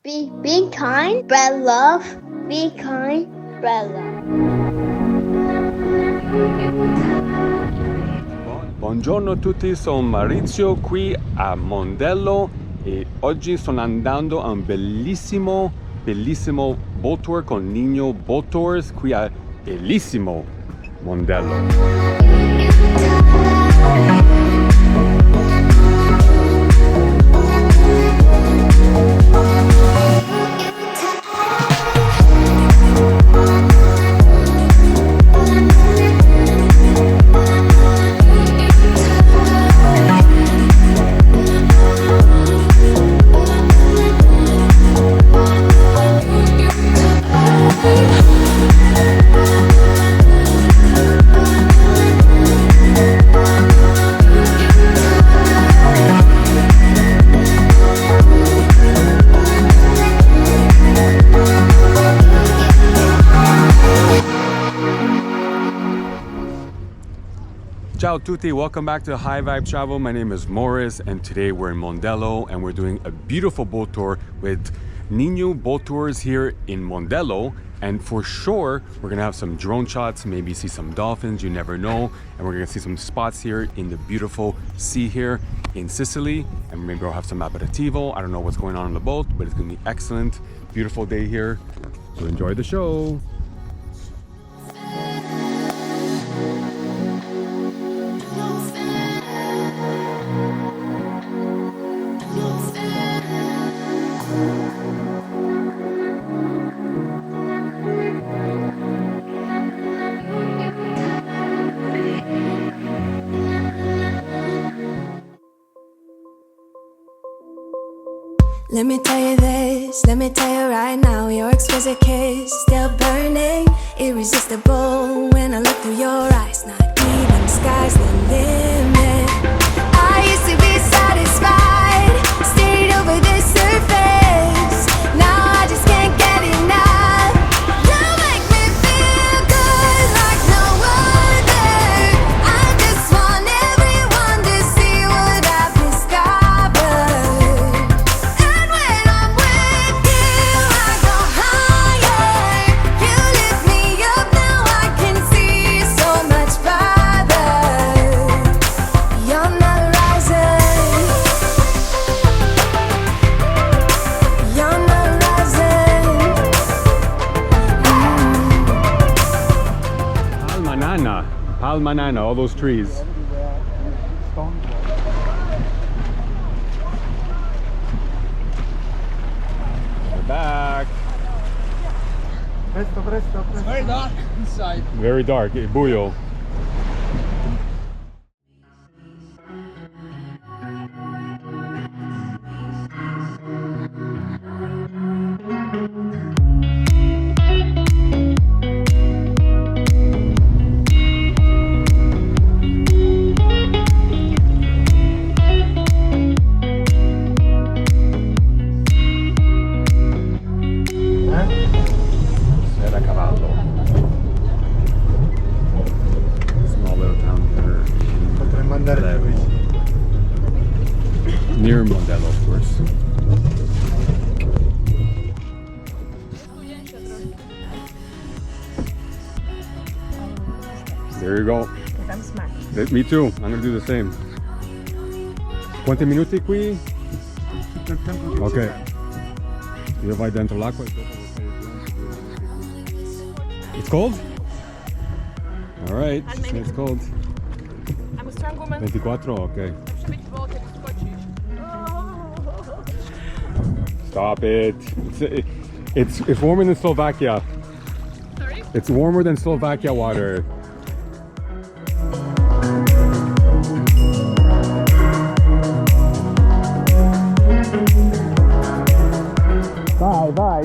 Be kind, spread love. Be kind, spread love. Buongiorno a tutti, sono Maurizio qui a Mondello e oggi sto andando a un bellissimo boat tour con Nino Boat Tours qui a bellissimo Mondello. Ciao tutti, welcome back to High Vibe Travel. My name is Morris and today we're in Mondello and we're doing a beautiful boat tour with Nino Boat Tours here in Mondello. And for sure, we're gonna have some drone shots, maybe see some dolphins, you never know. And we're gonna see some spots here in the beautiful sea here in Sicily. And maybe we'll have some aperitivo. I don't know what's going on the boat, but it's gonna be excellent. Beautiful day here. So enjoy the show. Let me tell you this, let me tell you right now, your exquisite kiss still burning, irresistible when I look through your eyes. Not even the sky's the limit. I used to be satisfied, stayed over the surface. Now I just can't get enough. You make me feel good like no other. I just want everyone to see what I've discovered. Palmanana, all those trees. We're back. Presto, presto, presto. It's very dark inside. Very dark, buio. Near Mondello, of course. There you go. Me too. I'm gonna do the same. Quanti minuti qui? Ok. Io vai dentro l'acqua. It's cold? All right. It's cold. 24? Okay. Stop it. It's warmer than Slovakia. Sorry? It's warmer than Slovakia water.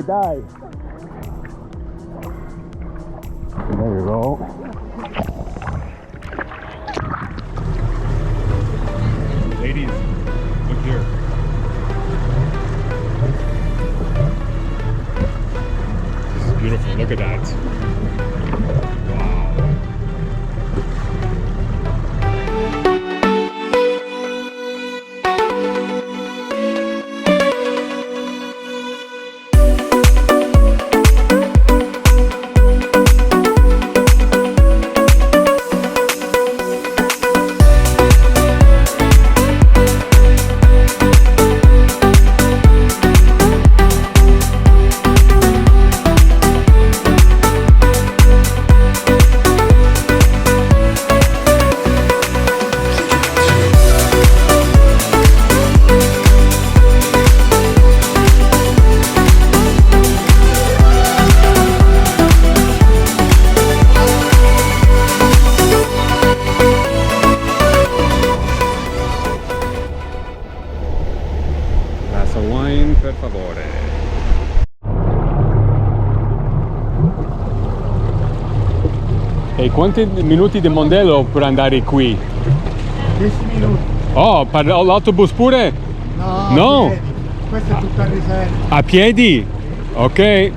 Die. There you go. Ladies, look here. This is beautiful. Look at that. Wow. E quanti minuti di Mondello per andare qui? 10 minuti. Oh, per l'autobus pure? No, No. a piedi. Questa è tutta riserva. A piedi? Ok.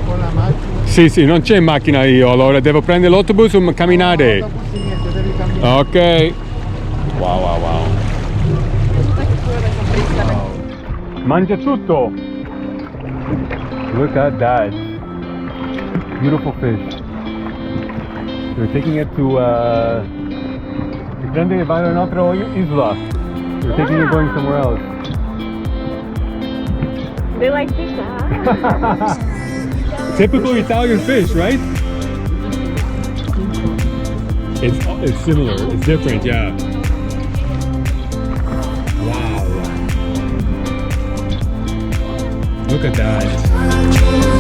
Con la macchina. Sì, non c'è macchina io, allora devo prendere l'autobus o camminare? No, dopo sì, niente, devi camminare. Ok. Wow. Mangia tutto. Look at that. Beautiful fish. We're taking it to prendere vai a un'altra isla. We're taking it going somewhere else. They like pizza. Typical Italian fish, right? It's similar. It's different, yeah. Wow. Look at that.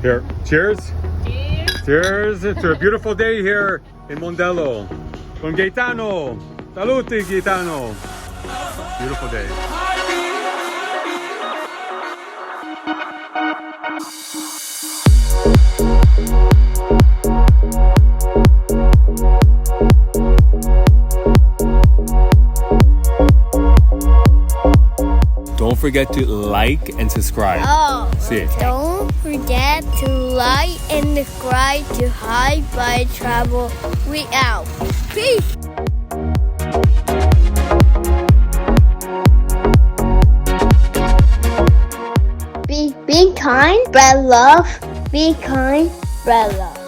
Here, cheers. Cheers to a beautiful day here in Mondello. Con Gaetano. Saluti, Gaetano. Beautiful day. Don't forget to like and subscribe. Oh, See it. don't forget to like and subscribe to High Vibe Travel. We out. Peace. Be kind, spread love. Be kind, spread love.